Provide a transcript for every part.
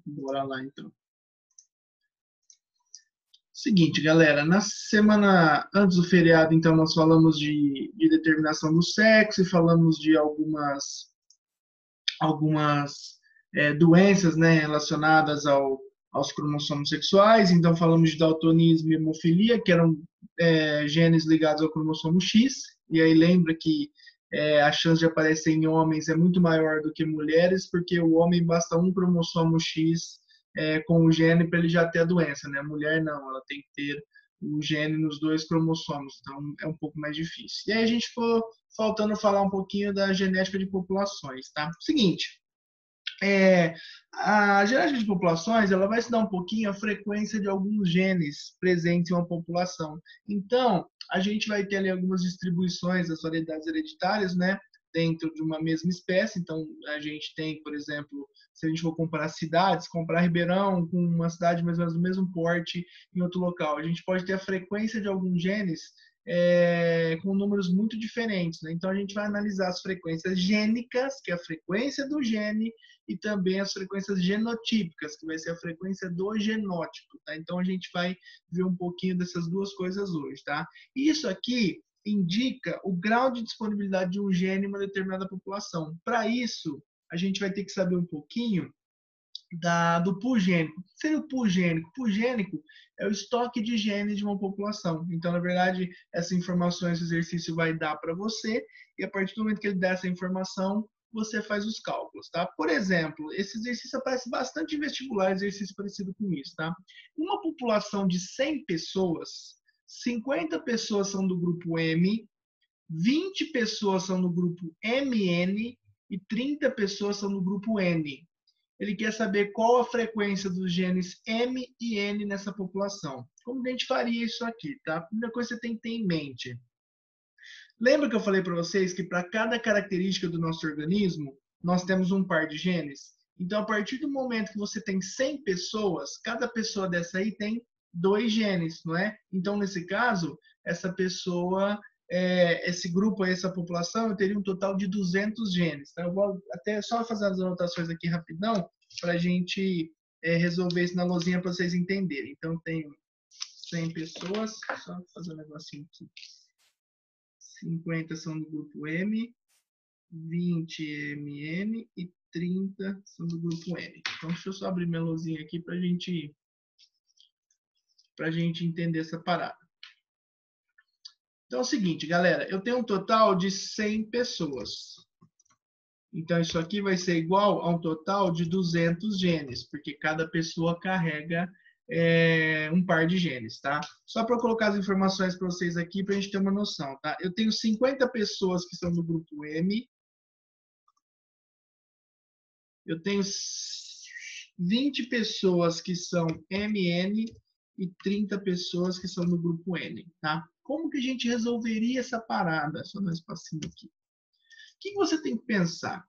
Bora lá, então. Seguinte, galera, na semana antes do feriado, então, nós falamos de determinação do sexo e falamos de algumas doenças, né, relacionadas aos cromossomos sexuais. Então, falamos de daltonismo e hemofilia, que eram genes ligados ao cromossomo X. E aí lembra que a chance de aparecer em homens é muito maior do que mulheres, porque o homem basta um cromossomo X com o gene para ele já ter a doença, né? A mulher não, ela tem que ter o gene nos dois cromossomos, então é um pouco mais difícil. E aí a gente ficou faltando falar um pouquinho da genética de populações, tá? Seguinte, é, a genética de populações ela vai estudar um pouquinho a frequência de alguns genes presentes em uma população. Então, a gente vai ter ali algumas distribuições das variedades hereditárias, né, dentro de uma mesma espécie. Então, a gente tem, por exemplo, se a gente for comparar cidades, comparar Ribeirão com uma cidade mais ou menos do mesmo porte em outro local, a gente pode ter a frequência de alguns genes com números muito diferentes, né? Então, a gente vai analisar as frequências gênicas, que é a frequência do gene, e também as frequências genotípicas, que vai ser a frequência do genótipo, tá? Então a gente vai ver um pouquinho dessas duas coisas hoje, tá? E isso aqui indica o grau de disponibilidade de um gene em uma determinada população. Para isso, a gente vai ter que saber um pouquinho do pool gênico. O que seria o pool gênico? O pool gênico é o estoque de genes de uma população. Então, na verdade, essa informação, esse exercício vai dar para você, e a partir do momento que ele der essa informação, você faz os cálculos, tá? Por exemplo, esse exercício aparece bastante em vestibular, exercício parecido com isso, tá? Uma população de 100 pessoas, 50 pessoas são do grupo M, 20 pessoas são do grupo MN e 30 pessoas são do grupo N. Ele quer saber qual a frequência dos genes M e N nessa população. Como a gente faria isso aqui, tá? A primeira coisa que você tem que ter em mente. Lembra que eu falei para vocês que para cada característica do nosso organismo, nós temos um par de genes? Então, a partir do momento que você tem 100 pessoas, cada pessoa dessa aí tem 2 genes, não é? Então, nesse caso, essa pessoa, esse grupo, essa população, eu teria um total de 200 genes. Tá? Eu vou até só fazer as anotações aqui rapidão para a gente resolver isso na lousinha para vocês entenderem. Então, tenho 100 pessoas, só fazer um negocinho aqui. 50 são do grupo M, 20 MN e 30 são do grupo N. Então, deixa eu só abrir minha luzinha aqui para a gente entender essa parada. Então, é o seguinte, galera, eu tenho um total de 100 pessoas. Então, isso aqui vai ser igual a um total de 200 genes, porque cada pessoa carrega um par de genes, tá? Só para eu colocar as informações para vocês aqui, para a gente ter uma noção, tá? Eu tenho 50 pessoas que são do grupo M, eu tenho 20 pessoas que são MN e 30 pessoas que são do grupo N, tá? Como que a gente resolveria essa parada? Só dar um espacinho aqui. O que você tem que pensar?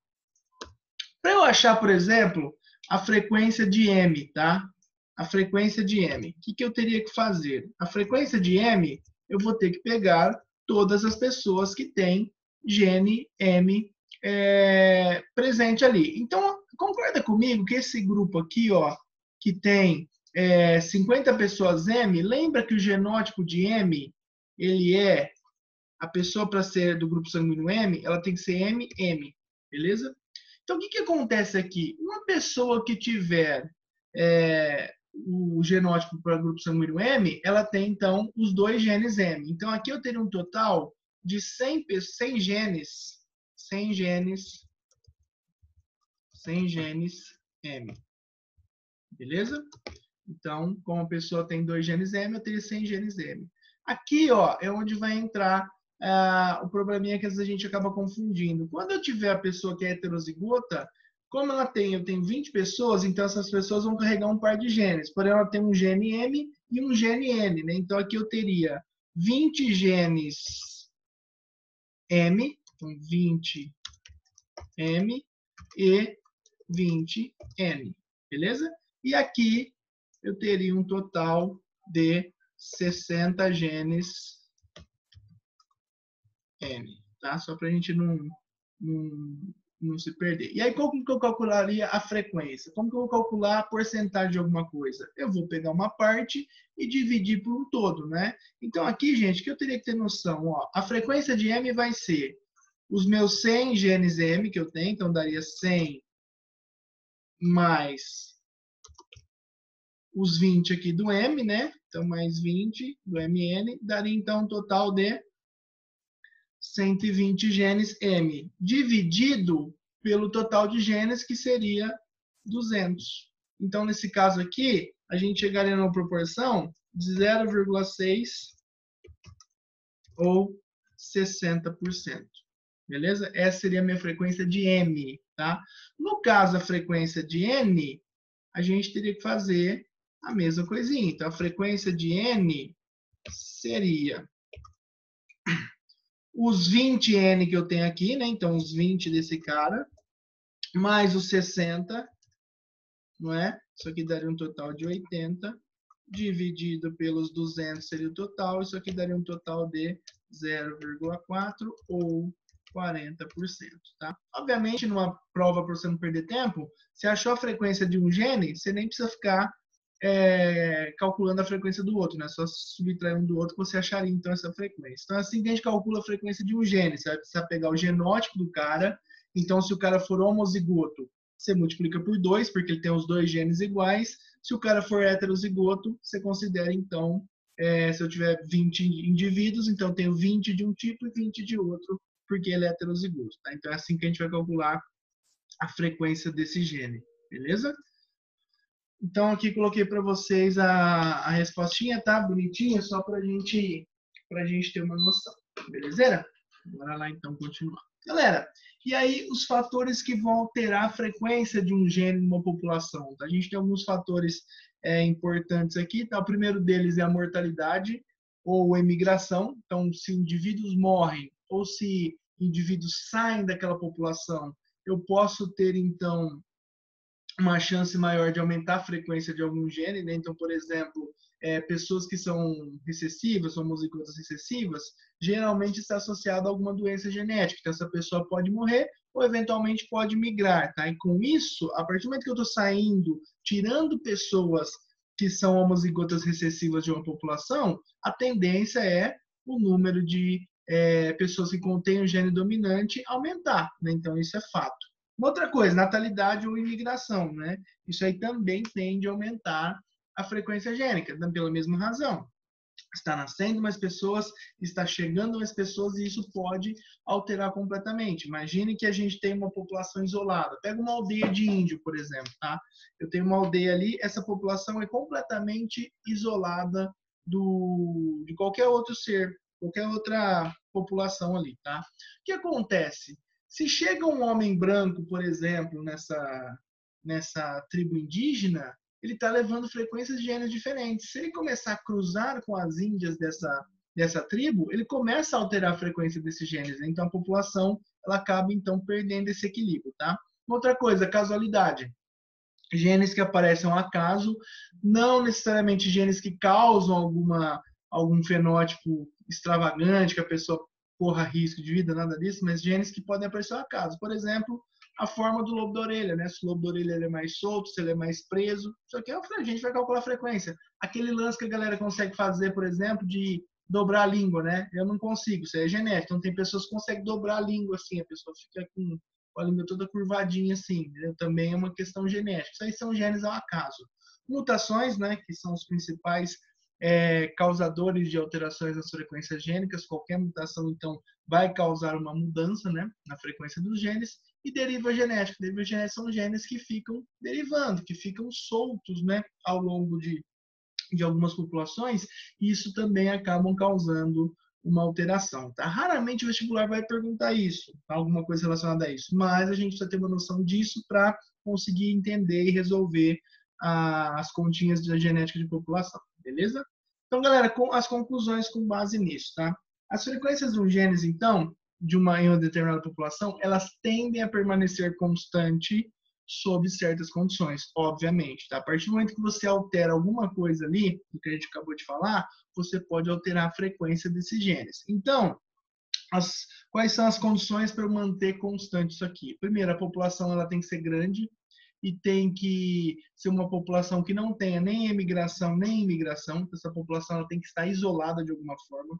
Para eu achar, por exemplo, a frequência de M, tá? A frequência de M. O que eu teria que fazer? A frequência de M, eu vou ter que pegar todas as pessoas que têm gene M presente ali. Então, concorda comigo que esse grupo aqui, ó, que tem 50 pessoas M, lembra que o genótipo de M, ele é a pessoa para ser do grupo sanguíneo M, ela tem que ser MM, beleza? Então, o que acontece aqui? Uma pessoa que tiver o genótipo para o grupo sanguíneo M, ela tem, então, os 2 genes M. Então, aqui eu teria um total de 100 genes, 100 genes M. Beleza? Então, como a pessoa tem 2 genes M, eu teria 100 genes M. Aqui, ó, é onde vai entrar o probleminha que às vezes a gente acaba confundindo. Quando eu tiver a pessoa que é heterozigota, como eu tenho 20 pessoas, então essas pessoas vão carregar um par de genes. Porém, ela tem um gene M e um gene N, né? Então, aqui eu teria 20 genes M, então 20 M e 20 N, beleza? E aqui eu teria um total de 60 genes N, tá? Só para a gente não não se perder. E aí, como que eu calcularia a frequência? Como que eu vou calcular a porcentagem de alguma coisa? Eu vou pegar uma parte e dividir por um todo, né? Então, aqui, gente, que eu teria que ter noção, ó, a frequência de M vai ser os meus 100 genes M que eu tenho, então daria 100 mais os 20 aqui do M, né? Então, mais 20 do MN, daria então um total de 120 genes M, dividido pelo total de genes, que seria 200. Então, nesse caso aqui, a gente chegaria numa proporção de 0,6 ou 60%. Beleza? Essa seria a minha frequência de M, tá? No caso, a frequência de N, a gente teria que fazer a mesma coisinha. Então, a frequência de N seria os 20N que eu tenho aqui, né? Então, os 20 desse cara, mais os 60, não é? Isso aqui daria um total de 80, dividido pelos 200 seria o total, isso aqui daria um total de 0,4 ou 40%, tá? Obviamente, numa prova para você não perder tempo, você achou a frequência de um gene, você nem precisa ficar calculando a frequência do outro, né? Só subtrair um do outro que você acharia, então, essa frequência. Então, é assim que a gente calcula a frequência de um gene. Você vai precisar pegar o genótipo do cara. Então, se o cara for homozigoto, você multiplica por 2, porque ele tem os dois genes iguais. Se o cara for heterozigoto, você considera, então, se eu tiver 20 indivíduos, então eu tenho 20 de um tipo e 20 de outro, porque ele é heterozigoto, tá? Então, é assim que a gente vai calcular a frequência desse gene, beleza? Então, aqui coloquei para vocês a respostinha, tá? Bonitinha, só para gente ter uma noção. Beleza? Bora lá, então, continuar. Galera, e aí os fatores que vão alterar a frequência de um gene numa população? Tá? A gente tem alguns fatores importantes aqui. Tá? O primeiro deles é a mortalidade ou a imigração. Então, se indivíduos morrem ou se indivíduos saem daquela população, eu posso ter, então, uma chance maior de aumentar a frequência de algum gene, né? Então, por exemplo, pessoas que são recessivas, homozigotas recessivas, geralmente está associado a alguma doença genética. Então, essa pessoa pode morrer ou eventualmente pode migrar, tá? E com isso, a partir do momento que eu estou saindo, tirando pessoas que são homozigotas recessivas de uma população, a tendência é o número de pessoas que contêm o gene dominante aumentar, né? Então, isso é fato. Outra coisa, natalidade ou imigração, né? Isso aí também tende a aumentar a frequência gênica, pela mesma razão. Está nascendo mais pessoas, está chegando mais pessoas e isso pode alterar completamente. Imagine que a gente tem uma população isolada. Pega uma aldeia de índio, por exemplo, tá? Eu tenho uma aldeia ali, essa população é completamente isolada de qualquer outro ser, qualquer outra população ali, tá? O que acontece? Se chega um homem branco, por exemplo, nessa tribo indígena, ele está levando frequências de genes diferentes. Se ele começar a cruzar com as índias dessa tribo, ele começa a alterar a frequência desses genes. Então, a população ela acaba, então, perdendo esse equilíbrio, tá? Outra coisa, casualidade. Genes que aparecem ao acaso, não necessariamente genes que causam algum fenótipo extravagante, que a pessoa corra risco de vida, nada disso, mas genes que podem aparecer ao acaso. Por exemplo, a forma do lobo da orelha, né? Se o lobo da orelha ele é mais solto, se ele é mais preso, isso aqui a gente vai calcular a frequência. Aquele lance que a galera consegue fazer, por exemplo, de dobrar a língua, né? Eu não consigo, isso aí é genético. Então tem pessoas que conseguem dobrar a língua assim, a pessoa fica com a língua toda curvadinha assim, né? Também é uma questão genética. Isso aí são genes ao acaso. Mutações, né? Que são os principais causadores de alterações nas frequências gênicas. Qualquer mutação, então, vai causar uma mudança, né, na frequência dos genes. E deriva genética. Deriva genética são genes que ficam derivando, que ficam soltos, né, ao longo de algumas populações, e isso também acabam causando uma alteração. Tá? Raramente o vestibular vai perguntar isso, tá? Alguma coisa relacionada a isso, mas a gente precisa ter uma noção disso para conseguir entender e resolver as continhas da genética de população, beleza? Então, galera, com as conclusões com base nisso, tá? As frequências dos genes, então, em uma determinada população, elas tendem a permanecer constante sob certas condições, obviamente. Tá? A partir do momento que você altera alguma coisa ali, do que a gente acabou de falar, você pode alterar a frequência desses genes. Então, quais são as condições para eu manter constante isso aqui? Primeiro, a população ela tem que ser grande e tem que ser uma população que não tenha nem emigração nem imigração. Essa população ela tem que estar isolada de alguma forma.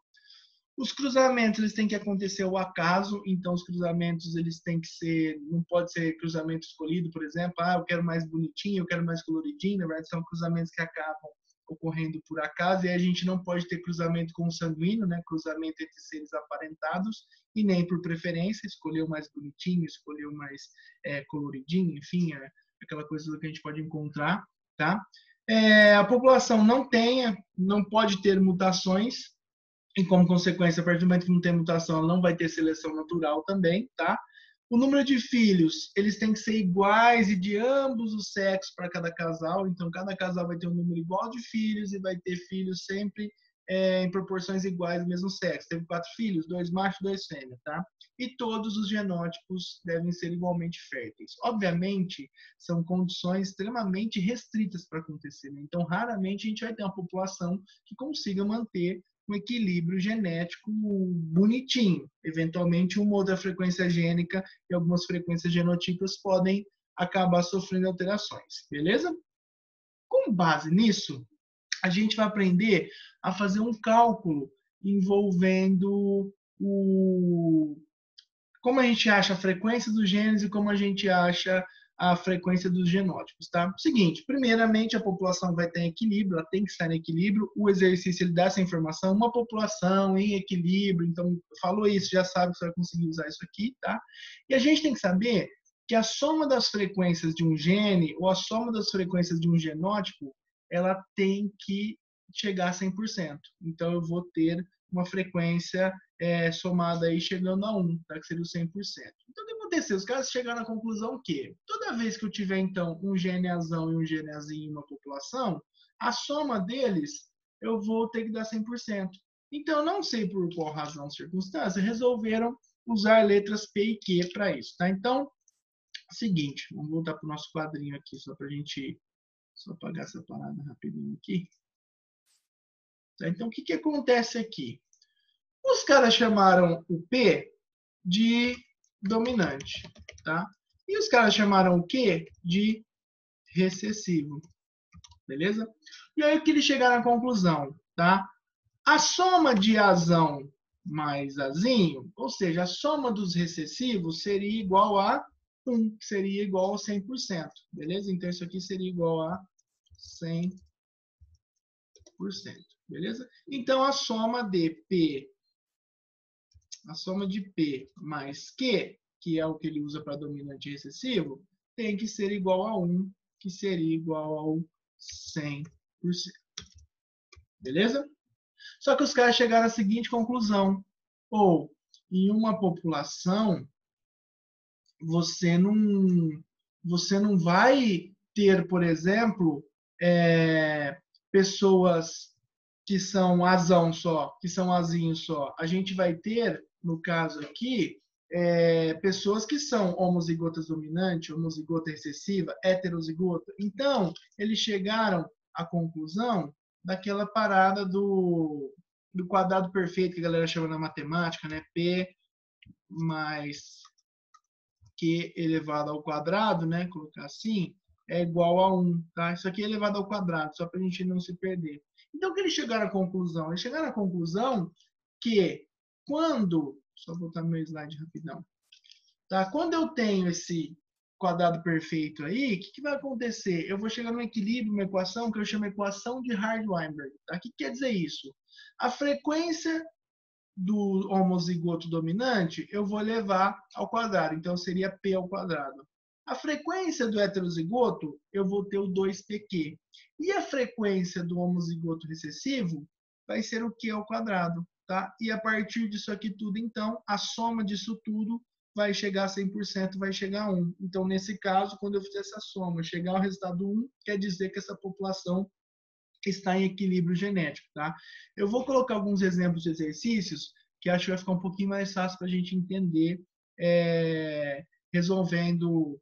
Os cruzamentos eles têm que acontecer ao acaso, então os cruzamentos eles têm que ser, não pode ser cruzamento escolhido, por exemplo, eu quero mais bonitinho, eu quero mais coloridinho, na verdade são cruzamentos que acabam ocorrendo por acaso, e a gente não pode ter cruzamento consanguíneo, né, cruzamento entre seres aparentados, e nem por preferência, escolher o mais bonitinho, escolher o mais coloridinho, enfim, aquela coisa que a gente pode encontrar, tá? A população não pode ter mutações, e como consequência, a partir do momento que não tem mutação, ela não vai ter seleção natural também, tá? O número de filhos, eles têm que ser iguais e de ambos os sexos para cada casal, então cada casal vai ter um número igual de filhos e vai ter filhos sempre em proporções iguais do mesmo sexo. Teve 4 filhos, 2 machos, 2 fêmeas, tá? E todos os genótipos devem ser igualmente férteis. Obviamente, são condições extremamente restritas para acontecer, né? Então, raramente a gente vai ter uma população que consiga manter um equilíbrio genético bonitinho. Eventualmente, uma outra frequência gênica e algumas frequências genotípicas podem acabar sofrendo alterações, beleza? Com base nisso, a gente vai aprender a fazer um cálculo envolvendo como a gente acha a frequência dos genes e como a gente acha a frequência dos genótipos, tá? Seguinte, primeiramente a população vai estar em equilíbrio, ela tem que estar em equilíbrio. O exercício ele dá essa informação, uma população em equilíbrio. Então, falou isso, já sabe que você vai conseguir usar isso aqui, tá? E a gente tem que saber que a soma das frequências de um gene ou a soma das frequências de um genótipo, ela tem que chegar a 100%. Então, eu vou ter uma frequência somada aí chegando a 1, tá? Que seria o 100%. Então, o que aconteceu? Os caras chegaram à conclusão que toda vez que eu tiver, então, um gene Azão e um gene Azinho em uma população, a soma deles eu vou ter que dar 100%. Então, não sei por qual razão, circunstância, resolveram usar letras P e Q para isso, tá? Então, seguinte, vamos voltar para o nosso quadrinho aqui, só para a gente só apagar essa parada rapidinho aqui. Tá? Então, o que acontece aqui? Os caras chamaram o P de dominante, tá? E os caras chamaram o Q de recessivo, beleza? E aí o que eles chegaram à conclusão, tá? A soma de Azão mais Azinho, ou seja, a soma dos recessivos seria igual a 1, que seria igual a 100%, beleza? Então isso aqui seria igual a 100%, beleza? Então a soma de P mais Q, que é o que ele usa para dominante recessivo, tem que ser igual a 1, que seria igual ao 100%. Beleza? Só que os caras chegaram à seguinte conclusão. Ou, em uma população, você não vai ter, por exemplo, pessoas que são azão só, que são azinho só. A gente vai ter, no caso aqui, pessoas que são homozigotas dominante, homozigota recessiva, heterozigota. Então, eles chegaram à conclusão daquela parada do quadrado perfeito que a galera chama na matemática, né? P mais Q elevado ao quadrado, né? Colocar assim, é igual a 1, tá? Isso aqui é elevado ao quadrado, só para a gente não se perder. Então, o que eles chegaram à conclusão? Eles chegaram à conclusão que quando... Só botar meu slide rapidão. Tá? Quando eu tenho esse quadrado perfeito aí, o que vai acontecer? Eu vou chegar num equilíbrio, uma equação que eu chamo de equação de Hardy-Weinberg. Tá? O que quer dizer isso? A frequência do homozigoto dominante, eu vou levar ao quadrado. Então, seria P ao quadrado. A frequência do heterozigoto, eu vou ter o 2PQ. E a frequência do homozigoto recessivo vai ser o Q ao quadrado. Tá? E a partir disso aqui tudo, então, a soma disso tudo vai chegar a 100%, vai chegar a 1. Então, nesse caso, quando eu fizer essa soma, chegar ao resultado 1, quer dizer que essa população está em equilíbrio genético, tá? Eu vou colocar alguns exemplos de exercícios que acho que vai ficar um pouquinho mais fácil para a gente entender, resolvendo,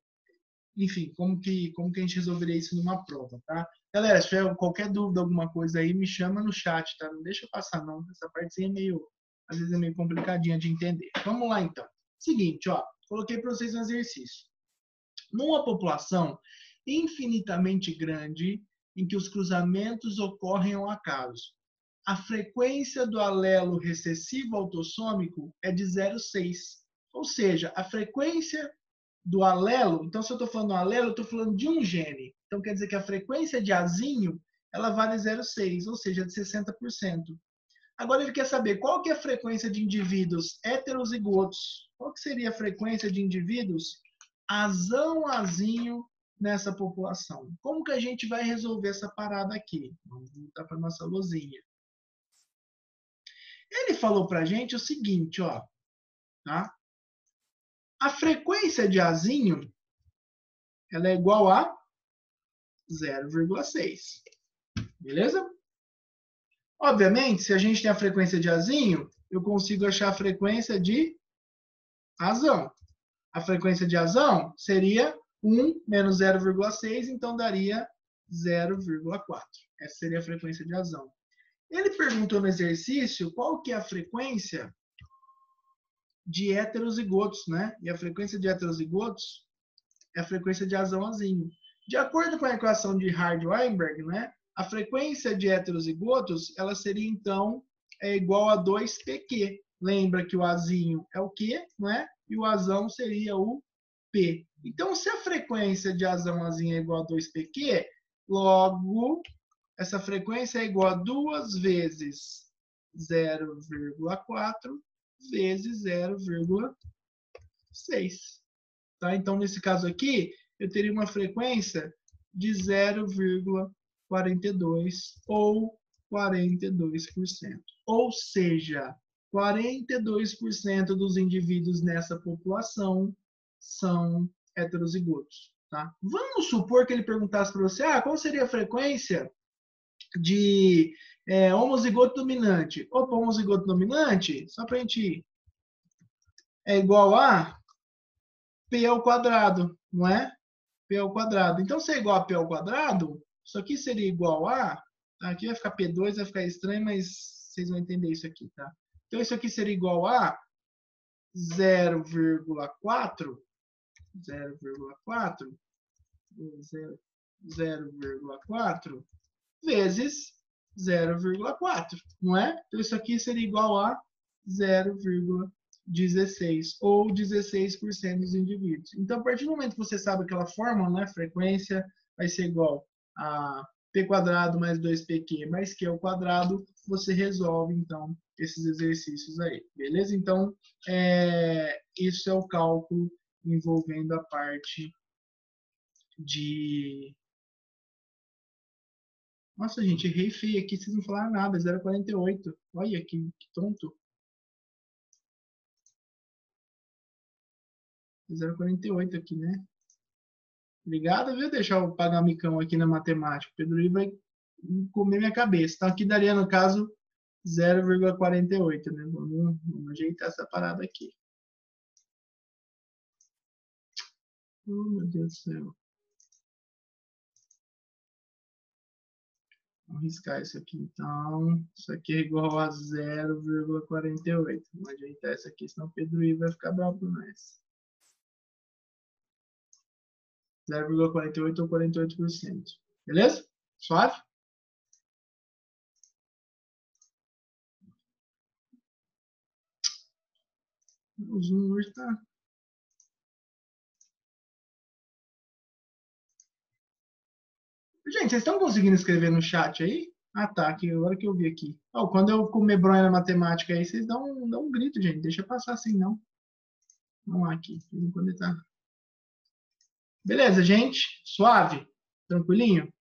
enfim, como que a gente resolveria isso numa prova, tá? Galera, se tiver qualquer dúvida, alguma coisa aí, me chama no chat, tá? Não deixa passar não, essa partezinha é meio às vezes é meio complicadinha de entender. Vamos lá, então. Seguinte, ó, coloquei para vocês um exercício. Numa população infinitamente grande, em que os cruzamentos ocorrem ao acaso, a frequência do alelo recessivo autossômico é de 0,6. Ou seja, a frequência do alelo, então se eu estou falando alelo, eu estou falando de um gene. Então quer dizer que a frequência de azinho, ela vale 0,6, ou seja, de 60%. Agora ele quer saber qual que é a frequência de indivíduos heterozigotos. Qual que seria a frequência de indivíduos azão-azinho nessa população? Como que a gente vai resolver essa parada aqui? Vamos voltar para a nossa luzinha. Ele falou para a gente o seguinte, ó, tá? A frequência de azinho, ela é igual a 0,6, beleza? Obviamente, se a gente tem a frequência de azinho, eu consigo achar a frequência de azão. A frequência de azão seria 1 menos 0,6, então daria 0,4. Essa seria a frequência de azão. Ele perguntou no exercício qual que é a frequência de heterozigotos, né? E a frequência de heterozigotos é a frequência de azão-azinho. De acordo com a equação de Hardy-Weinberg, né? A frequência de heterozigotos, ela seria, então, igual a 2pq. Lembra que o azinho é o Q, né? E o azão seria o P. Então, se a frequência de azão-azinho é igual a 2pq, logo, essa frequência é igual a 2 vezes 0,4 vezes 0,6. Tá? Então, nesse caso aqui, eu teria uma frequência de 0,42 ou 42%. Ou seja, 42% dos indivíduos nessa população são heterozigotos. Tá? Vamos supor que ele perguntasse para você, qual seria a frequência de homozigoto dominante? Opa, homozigoto dominante, só para a gente é igual a P ao quadrado, não é? P ao quadrado. Então, se é igual a P ao quadrado, isso aqui seria igual a... Aqui vai ficar P2, vai ficar estranho, mas vocês vão entender isso aqui, tá? Então, isso aqui seria igual a 0,4 vezes 0,4, não é? Então, isso aqui seria igual a 0,16 ou 16% dos indivíduos. Então, a partir do momento que você sabe aquela fórmula, né, frequência vai ser igual a p quadrado mais 2pq mais q ao quadrado, você resolve, então, esses exercícios aí, beleza? Então, isso é o cálculo envolvendo a parte de... Nossa, gente, errei feio aqui, vocês não falaram nada, 0,48. Olha que tonto. 0,48 aqui, né? Obrigado, viu? Deixar eu pagar micão aqui na matemática. O Pedro Lee vai comer minha cabeça. Então, aqui daria, no caso, 0,48, né? Vamos ajeitar essa parada aqui. Oh, meu Deus do céu. Vamos riscar isso aqui, então. Isso aqui é igual a 0,48. Vamos ajeitar isso aqui, senão o Pedro Lee vai ficar bravo com nós. 0,48 ou 48%. Beleza? Suave? O Zoom hoje tá... Gente, vocês estão conseguindo escrever no chat aí? Ah, tá. Aqui, agora que eu vi aqui. Oh, quando eu comer bronha na matemática aí, vocês dão um grito, gente. Deixa passar assim, não. Vamos lá aqui. Quando ele tá... Beleza, gente? Suave? Tranquilinho?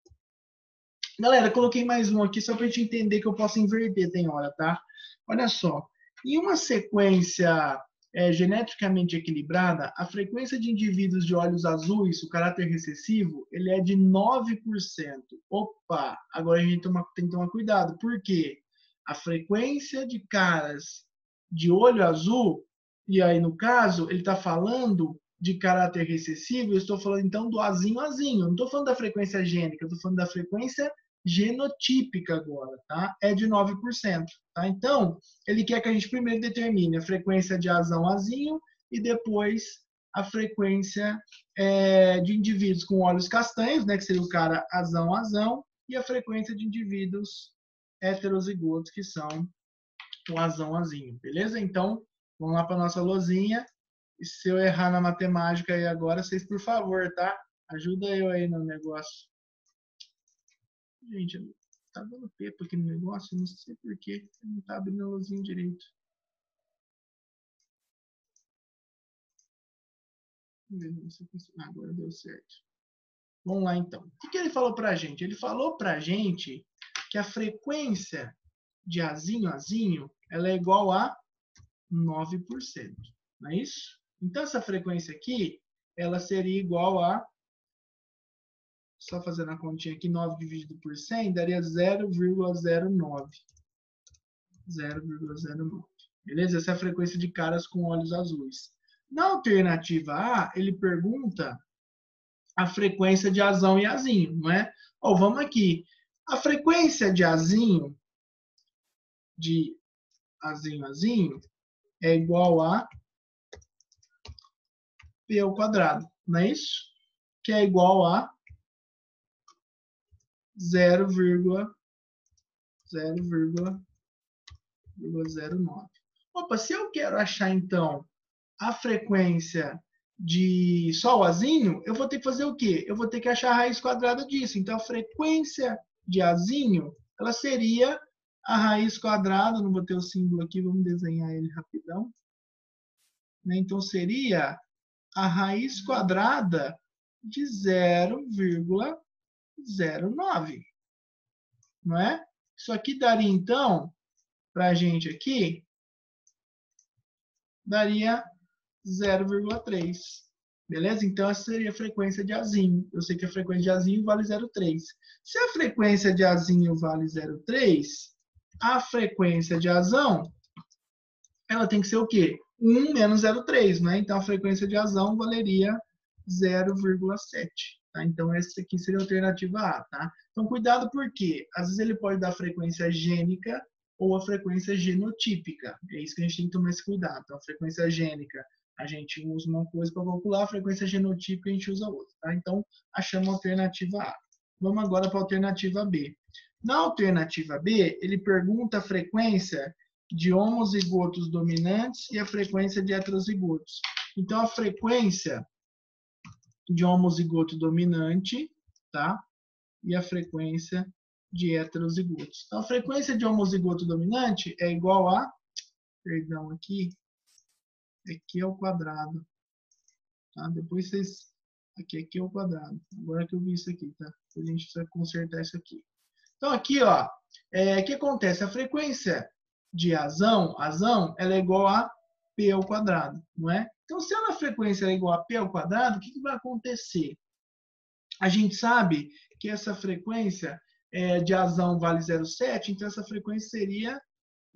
Galera, coloquei mais um aqui só para a gente entender que eu posso inverter, tem hora, tá? Olha só. Em uma sequência geneticamente equilibrada, a frequência de indivíduos de olhos azuis, o caráter recessivo, ele é de 9%. Opa! Agora a gente tem que tomar cuidado. Por quê? A frequência de caras de olho azul, e aí no caso, ele está falando de caráter recessivo, eu estou falando então do azinho-azinho. Não estou falando da frequência gênica, eu estou falando da frequência genotípica agora, tá? É de 9%, tá? Então, ele quer que a gente primeiro determine a frequência de azão azinho e depois a frequência de indivíduos com olhos castanhos, né, que seria o cara azão, e a frequência de indivíduos heterozigotos, que são o azinho, beleza? Então, vamos lá para nossa lousinha. E se eu errar na matemática aí agora, vocês, por favor, tá? Ajuda eu aí no negócio. Gente, tá dando pepa aqui no negócio, não sei porquê. Não tá abrindo a luzinha direito. Agora deu certo. Vamos lá, então. O que ele falou pra gente? Ele falou pra gente que a frequência de azinho, ela é igual a 9%. Não é isso? Então, essa frequência aqui, ela seria igual a, só fazendo a continha aqui, 9 dividido por 100, daria 0,09. 0,09. Beleza? Essa é a frequência de caras com olhos azuis. Na alternativa A, ele pergunta a frequência de azão e azinho, não é? Ó, vamos aqui. A frequência de azinho é igual a P ao quadrado, não é isso? Que é igual a 0,09. Opa, se eu quero achar, então, a frequência de só o azinho, eu vou ter que fazer o quê? Eu vou ter que achar a raiz quadrada disso. Então, a frequência de azinho, ela seria a raiz quadrada, não vou ter o símbolo aqui, vamos desenhar ele rapidão. Então, seria a raiz quadrada de 0,09. Não é? Isso aqui daria, então, para a gente aqui, daria 0,3. Beleza? Então, essa seria a frequência de azinho. Eu sei que a frequência de azinho vale 0,3. Se a frequência de azinho vale 0,3, a frequência de azão, ela tem que ser o quê? 1 menos 0,3, né? Então, a frequência de azão valeria 0,7. Tá? Então, essa aqui seria a alternativa A. Tá? Então, cuidado porque, às vezes, ele pode dar frequência gênica ou a frequência genotípica. É isso que a gente tem que tomar esse cuidado. Então, a frequência gênica, a gente usa uma coisa para calcular, a frequência genotípica a gente usa outra. Tá? Então, achamos a alternativa A. Vamos agora para a alternativa B. Na alternativa B, ele pergunta a frequência de homozigotos dominantes e a frequência de heterozigotos. Então, a frequência de homozigoto dominante, tá? E a frequência de heterozigotos. Então, a frequência de homozigoto dominante é igual a, perdão, aqui ao quadrado, tá? Depois vocês, aqui é o quadrado. Agora que eu vi isso aqui, tá? A gente precisa consertar isso aqui. Então, aqui, ó, o que acontece? A frequência de azão, ela é igual a P ao quadrado, não é? Então, se a frequência é igual a P ao quadrado, o que vai acontecer? A gente sabe que essa frequência de azão vale 0,7, então essa frequência seria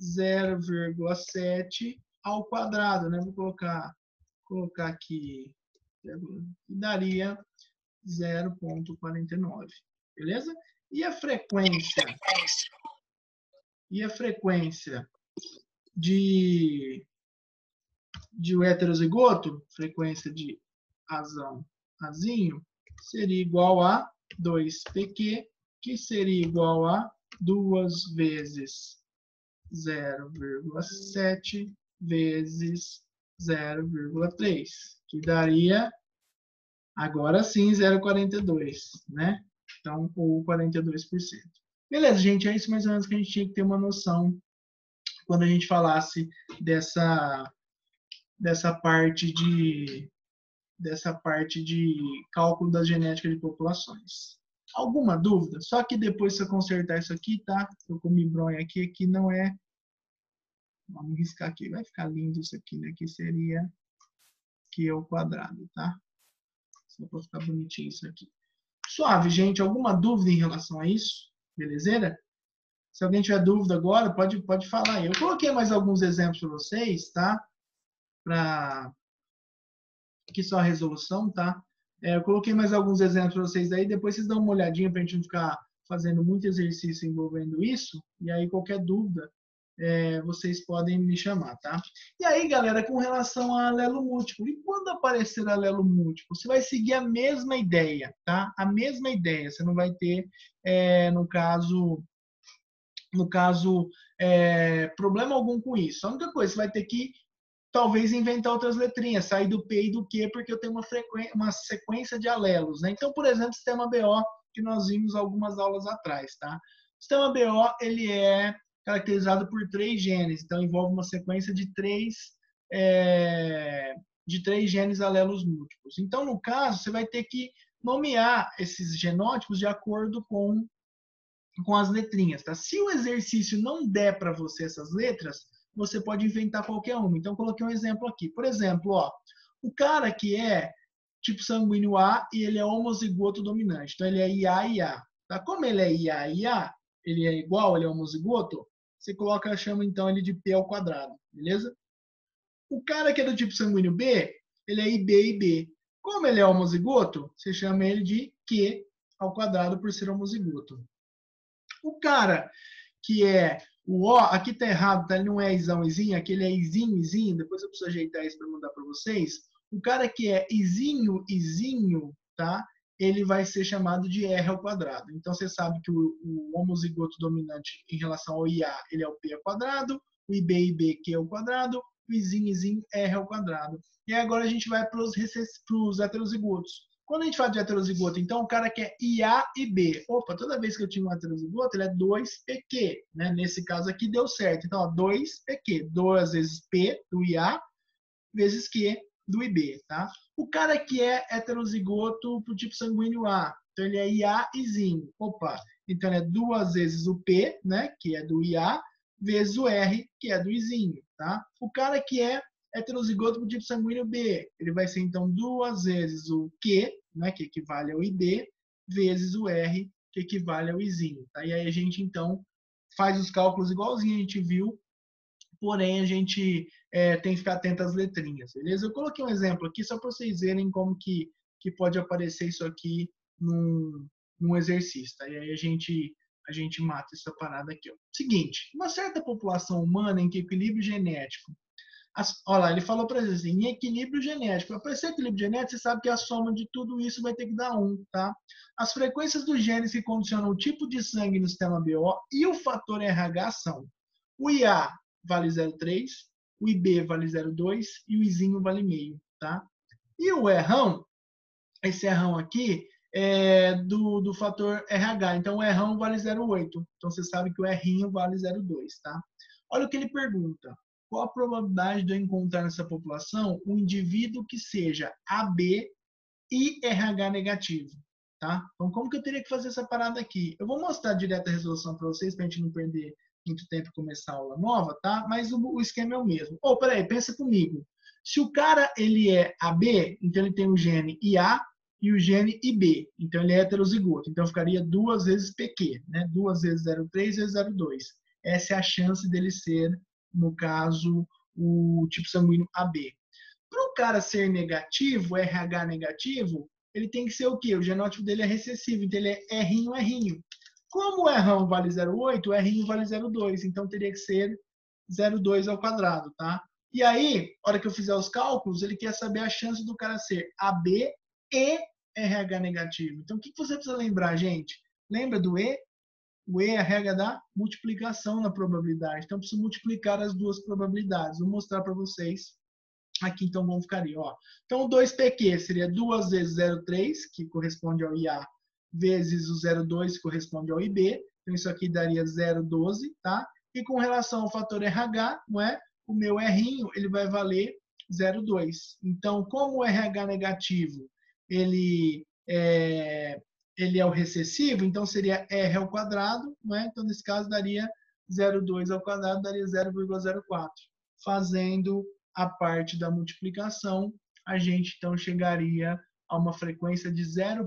0,7 ao quadrado, né? Vou colocar aqui, daria 0,49, beleza? E a frequência de heterozigoto, frequência de azinho, seria igual a 2pq, que seria igual a 2 vezes 0,7 vezes 0,3, que daria, agora sim, 0,42, né? Então, ou 42%. Beleza, gente, é isso mais ou menos que a gente tinha que ter uma noção quando a gente falasse dessa parte de cálculo da genética de populações. Alguma dúvida? Só que depois, se eu consertar isso aqui, tá? Eu comi bronha aqui, que não é... Vamos riscar aqui, vai ficar lindo isso aqui, né? Que seria Q ao quadrado, tá? Só para ficar bonitinho isso aqui. Suave, gente. Alguma dúvida em relação a isso? Belezeira? Se alguém tiver dúvida agora, pode falar aí. Eu coloquei mais alguns exemplos para vocês, tá? Aqui só a resolução, tá? Eu coloquei mais alguns exemplos para vocês aí, depois vocês dão uma olhadinha para a gente não ficar fazendo muito exercício envolvendo isso, e aí qualquer dúvida, vocês podem me chamar, tá? E aí, galera, com relação a alelo múltiplo, e quando aparecer alelo múltiplo, você vai seguir a mesma ideia, tá? A mesma ideia, você não vai ter, no caso, problema algum com isso. A única coisa, você vai ter que talvez inventar outras letrinhas, sair do P e do Q, porque eu tenho uma sequência de alelos, né? Então, por exemplo, o sistema BO, que nós vimos algumas aulas atrás, tá? O sistema BO, ele é caracterizado por 3 genes, então envolve uma sequência de três genes alelos múltiplos. Então, no caso, você vai ter que nomear esses genótipos de acordo com as letrinhas, tá? Se o exercício não der para você essas letras, você pode inventar qualquer uma. Então, coloquei um exemplo aqui. Por exemplo, ó, o cara que é tipo sanguíneo A e ele é homozigoto dominante. Então, ele é IA-IA. Tá? Como ele é IA-IA, ele é igual, ele é homozigoto, você chama então ele de P ao quadrado, beleza? O cara que é do tipo sanguíneo B, ele é IB-IB. Como ele é homozigoto, você chama ele de Q ao quadrado por ser homozigoto. O cara que é o O, aqui tá errado, tá? Ele não é isão, izinho, aqui ele é izinho, izinho, depois eu preciso ajeitar isso para mandar para vocês. O cara que é izinho, izinho, tá? Ele vai ser chamado de R ao quadrado. Então, você sabe que o homozigoto dominante em relação ao IA, ele é o P ao quadrado, o IB, IB, Q ao quadrado, o izinho, izinho, R ao quadrado. E agora a gente vai para os heterozigotos. Quando a gente fala de heterozigoto, então o cara que é IA e B. Opa, toda vez que eu tinha um heterozigoto, ele é 2PQ. Né? Nesse caso aqui deu certo. Então, ó, 2PQ. 2 vezes P do IA vezes Q do IB. Tá? O cara que é heterozigoto pro tipo sanguíneo A. Então, ele é IA e zinho. Opa, então é 2 vezes o P, né, que é do IA, vezes o R, que é do izinho. Tá? O cara que é heterozigoto para o tipo sanguíneo B. Ele vai ser, então, 2 vezes o Q, né, que equivale ao IB, vezes o R, que equivale ao Izinho. Tá? E aí a gente, então, faz os cálculos igualzinho a gente viu, porém a gente tem que ficar atento às letrinhas, beleza? Eu coloquei um exemplo aqui só para vocês verem como que pode aparecer isso aqui num exercício. Tá? E aí a gente mata essa parada aqui. Ó. Seguinte, uma certa população humana em que o equilíbrio genético olha lá, ele falou para gente assim, em equilíbrio genético. Para esse equilíbrio genético, você sabe que a soma de tudo isso vai ter que dar 1, tá? As frequências dos genes que condicionam o tipo de sangue no sistema BO e o fator RH são o IA vale 0,3, o IB vale 0,2 e o Izinho vale meio, tá? E o errão, esse errão aqui, é do fator RH. Então, o errão vale 0,8. Então, você sabe que o errinho vale 0,2, tá? Olha o que ele pergunta. Qual a probabilidade de eu encontrar nessa população um indivíduo que seja AB e RH negativo? Tá? Então, como que eu teria que fazer essa parada aqui? Eu vou mostrar direto a resolução para vocês, para a gente não perder muito tempo e começar a aula nova, tá? Mas o esquema é o mesmo. Oh, peraí, pensa comigo. Se o cara ele é AB, então ele tem o gene IA e o gene IB. Então, ele é heterozigoto. Então, ficaria 2 vezes PQ, né? 2 vezes 0,3 vezes 0,2. Essa é a chance dele ser, no caso, o tipo sanguíneo AB. Para o cara ser negativo, RH negativo, ele tem que ser o quê? O genótipo dele é recessivo, então ele é R'inho, R'inho. Como o R'ão vale 0,8, o R'inho vale 0,2, então teria que ser 0,2 ao quadrado, tá? E aí, na hora que eu fizer os cálculos, ele quer saber a chance do cara ser AB e RH negativo. Então, o que você precisa lembrar, gente? Lembra do E? O E é a regra da multiplicação na probabilidade. Então, eu preciso multiplicar as duas probabilidades. Vou mostrar para vocês aqui, então, como ficaria. Ó. Então, o 2PQ seria 2 vezes 0,3, que corresponde ao IA, vezes o 0,2, que corresponde ao IB. Então, isso aqui daria 0,12, tá? E com relação ao fator RH, não é? O meu R'inho, ele vai valer 0,2. Então, como o RH negativo, ele é o recessivo, então seria R ao quadrado, não é? Então, nesse caso, daria 0,2 ao quadrado, daria 0,04. Fazendo a parte da multiplicação, a gente então chegaria a uma frequência de 0,48%.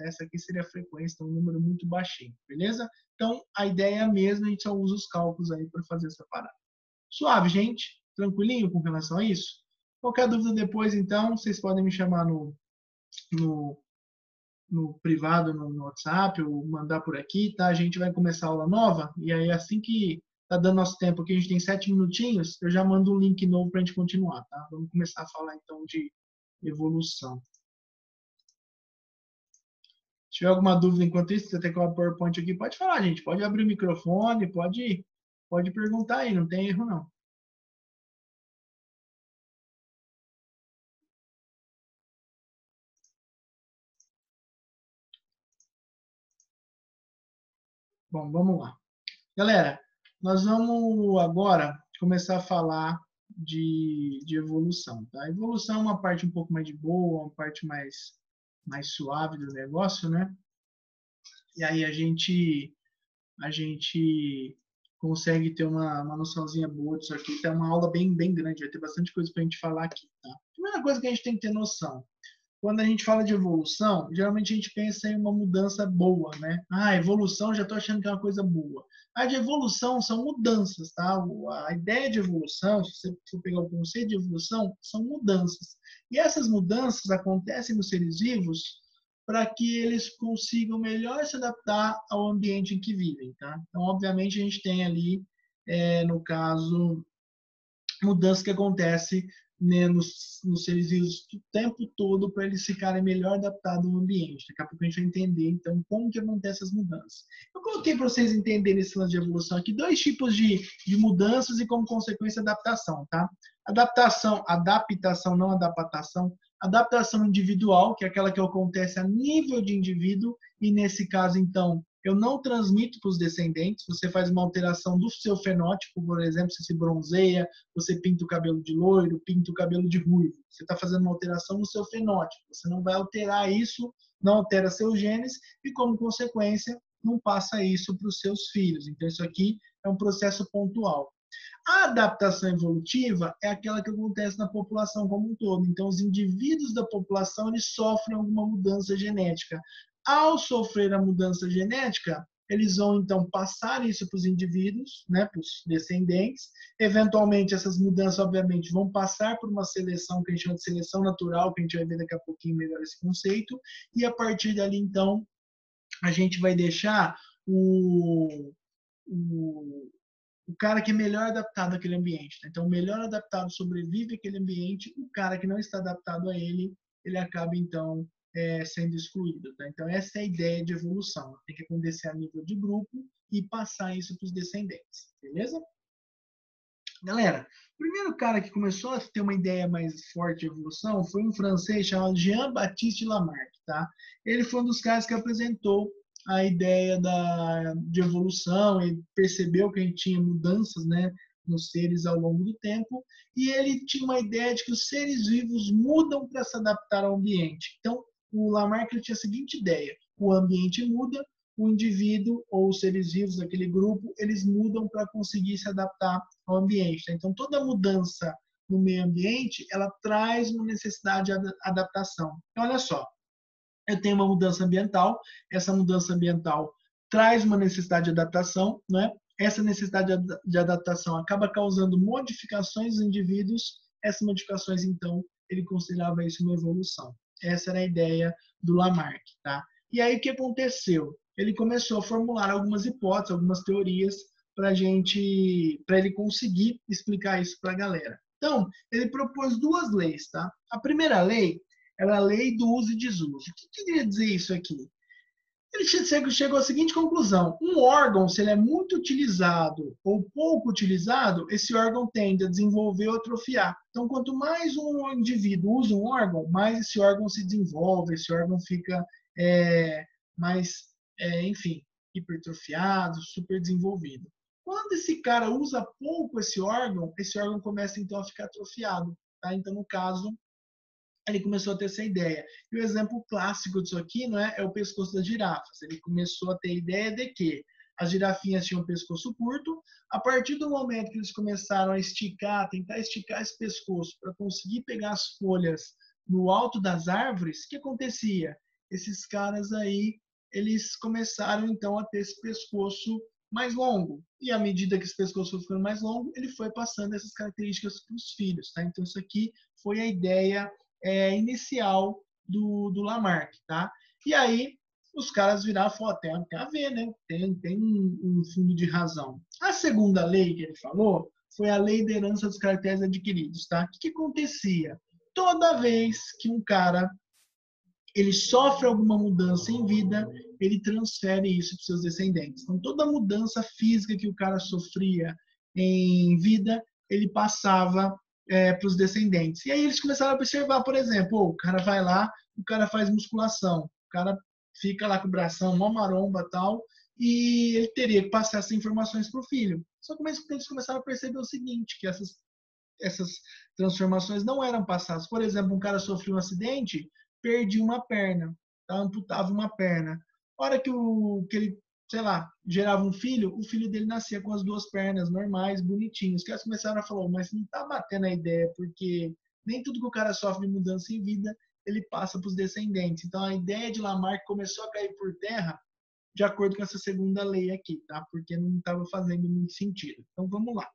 Essa aqui seria a frequência, então um número muito baixinho, beleza? Então, a ideia é a mesma, a gente só usa os cálculos aí para fazer essa parada. Suave, gente? Tranquilinho com relação a isso? Qualquer dúvida depois, então, vocês podem me chamar no no privado, no WhatsApp, ou mandar por aqui, tá? A gente vai começar a aula nova, e aí assim que tá dando nosso tempo aqui, a gente tem 7 minutinhos, eu já mando um link novo para a gente continuar, tá? Vamos começar a falar então de evolução. Se tiver alguma dúvida enquanto isso, você tem com a PowerPoint aqui, pode falar, gente. Pode abrir o microfone, pode perguntar aí, não tem erro não. Bom, vamos lá. Galera, nós vamos agora começar a falar de evolução, tá? A evolução é uma parte um pouco mais de boa, uma parte mais suave do negócio, né? E aí a gente consegue ter uma noçãozinha boa disso aqui. Tá uma aula bem grande, vai ter bastante coisa para a gente falar aqui, tá? Primeira coisa que a gente tem que ter noção, quando a gente fala de evolução, geralmente a gente pensa em uma mudança boa, né? Ah, evolução, já estou achando que é uma coisa boa. A de evolução são mudanças, tá? A ideia de evolução, se você for pegar o conceito de evolução, são mudanças. E essas mudanças acontecem nos seres vivos para que eles consigam melhor se adaptar ao ambiente em que vivem, tá? Então, obviamente, a gente tem ali, no caso, mudança que acontece, né, nos seres vivos o tempo todo para eles ficarem melhor adaptados ao ambiente. Daqui a pouco a gente vai entender, então, como que acontecem as mudanças. Eu coloquei para vocês entenderem esse lance de evolução aqui, 2 tipos de mudanças e, como consequência, adaptação, tá? Adaptação, não adaptação. Adaptação individual, que é aquela que acontece a nível de indivíduo, e nesse caso, então, eu não transmito para os descendentes, você faz uma alteração do seu fenótipo, por exemplo, você se bronzeia, você pinta o cabelo de loiro, pinta o cabelo de ruivo. Você está fazendo uma alteração no seu fenótipo. Você não vai alterar isso, não altera seus genes e, como consequência, não passa isso para os seus filhos. Então, isso aqui é um processo pontual. A adaptação evolutiva é aquela que acontece na população como um todo. Então, os indivíduos da população eles sofrem alguma mudança genética. Ao sofrer a mudança genética, eles vão então passar isso para os indivíduos, né, para os descendentes. Eventualmente, essas mudanças, obviamente, vão passar por uma seleção que a gente chama de seleção natural, que a gente vai ver daqui a pouquinho melhor esse conceito. E a partir dali, então, a gente vai deixar o, o cara que é melhor adaptado àquele ambiente. Tá? Então, o melhor adaptado sobrevive àquele ambiente, o cara que não está adaptado a ele, ele acaba, então, sendo excluído. Tá? Então, essa é a ideia de evolução. Tem que acontecer a nível de grupo e passar isso para os descendentes. Beleza? Galera, o primeiro cara que começou a ter uma ideia mais forte de evolução foi um francês chamado Jean-Baptiste Lamarck. Tá? Ele foi um dos caras que apresentou a ideia de evolução e percebeu que a gente tinha mudanças, né, nos seres ao longo do tempo, e ele tinha uma ideia de que os seres vivos mudam para se adaptar ao ambiente. Então, o Lamarck tinha a seguinte ideia: o ambiente muda, o indivíduo ou os seres vivos daquele grupo, eles mudam para conseguir se adaptar ao ambiente. Tá? Então, toda mudança no meio ambiente, ela traz uma necessidade de adaptação. Então, olha só, eu tenho uma mudança ambiental, essa mudança ambiental traz uma necessidade de adaptação, né? Essa necessidade de adaptação acaba causando modificações nos indivíduos, essas modificações, então, ele considerava isso uma evolução. Essa era a ideia do Lamarck, tá? E aí, o que aconteceu? Ele começou a formular algumas hipóteses, algumas teorias, para ele conseguir explicar isso para a galera. Então, ele propôs 2 leis, tá? A primeira lei era a lei do uso e desuso. O que queria dizer isso aqui? Ele chegou à seguinte conclusão: um órgão, se ele é muito utilizado ou pouco utilizado, esse órgão tende a desenvolver ou atrofiar. Então, quanto mais um indivíduo usa um órgão, mais esse órgão se desenvolve, esse órgão fica mais, enfim, hipertrofiado, super desenvolvido. Quando esse cara usa pouco esse órgão começa então a ficar atrofiado. Tá? Então, no caso, ele começou a ter essa ideia. E o exemplo clássico disso aqui, não é o pescoço das girafas. Ele começou a ter a ideia de que as girafinhas tinham um pescoço curto. A partir do momento que eles começaram a esticar, tentar esticar esse pescoço para conseguir pegar as folhas no alto das árvores, o que acontecia? Esses caras aí, eles começaram então a ter esse pescoço mais longo. E à medida que esse pescoço foi ficando mais longo, ele foi passando essas características para os filhos. Tá? Então isso aqui foi a ideia inicial do Lamarck, tá? E aí os caras viraram e falaram, tem a ver, né? Tem um fundo de razão. A segunda lei que ele falou foi a lei da herança dos caracteres adquiridos, tá? O que acontecia? Toda vez que um cara ele sofre alguma mudança em vida, ele transfere isso para seus descendentes. Então, toda mudança física que o cara sofria em vida, ele passava para os descendentes. E aí eles começaram a observar, por exemplo, o cara vai lá, o cara faz musculação, o cara fica lá com o bração, mó maromba tal, e ele teria que passar essas informações para o filho. Só que eles começaram a perceber o seguinte, que essas transformações não eram passadas. Por exemplo, um cara sofreu um acidente, perdia uma perna, tá? Amputava uma perna. A hora que ele, sei lá, gerava um filho, o filho dele nascia com as duas pernas normais, bonitinhos. Os caras começaram a falar, mas não tá batendo a ideia, porque nem tudo que o cara sofre de mudança em vida, ele passa para os descendentes. Então, a ideia de Lamarck começou a cair por terra de acordo com essa segunda lei aqui, tá? Porque não estava fazendo muito sentido. Então, vamos lá.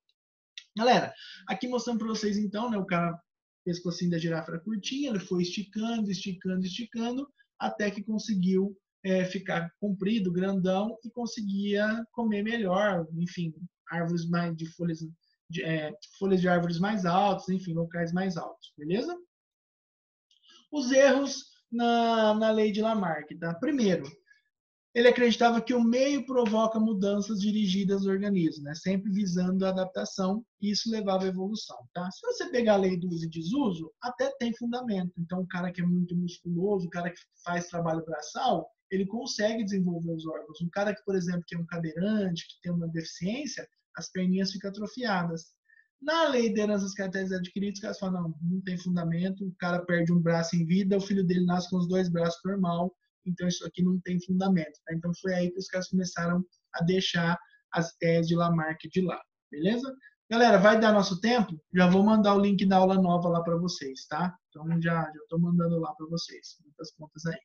Galera, aqui mostrando para vocês então, né, o cara, o pescocinho da girafa era curtinho, ele foi esticando, esticando, esticando, até que conseguiu ficar comprido, grandão, e conseguia comer melhor, enfim, árvores mais de folhas de árvores mais altas, enfim, locais mais altos, beleza? Os erros na lei de Lamarck, tá? Primeiro, ele acreditava que o meio provoca mudanças dirigidas ao organismo, né? Sempre visando a adaptação, e isso levava à evolução. Tá? Se você pegar a lei do uso e desuso, até tem fundamento. Então, o cara que é muito musculoso, o cara que faz trabalho braçal, ele consegue desenvolver os órgãos. Um cara que, por exemplo, que é um cadeirante, que tem uma deficiência, as perninhas ficam atrofiadas. Na lei de heranças caracteres adquiridos, os caras falam, não tem fundamento, o cara perde um braço em vida, o filho dele nasce com os dois braços normal, então isso aqui não tem fundamento. Tá? Então foi aí que os caras começaram a deixar as teses de Lamarck de lado, beleza? Galera, vai dar nosso tempo? Já vou mandar o link da aula nova lá para vocês, tá? Então já estou mandando lá para vocês, muitas contas aí.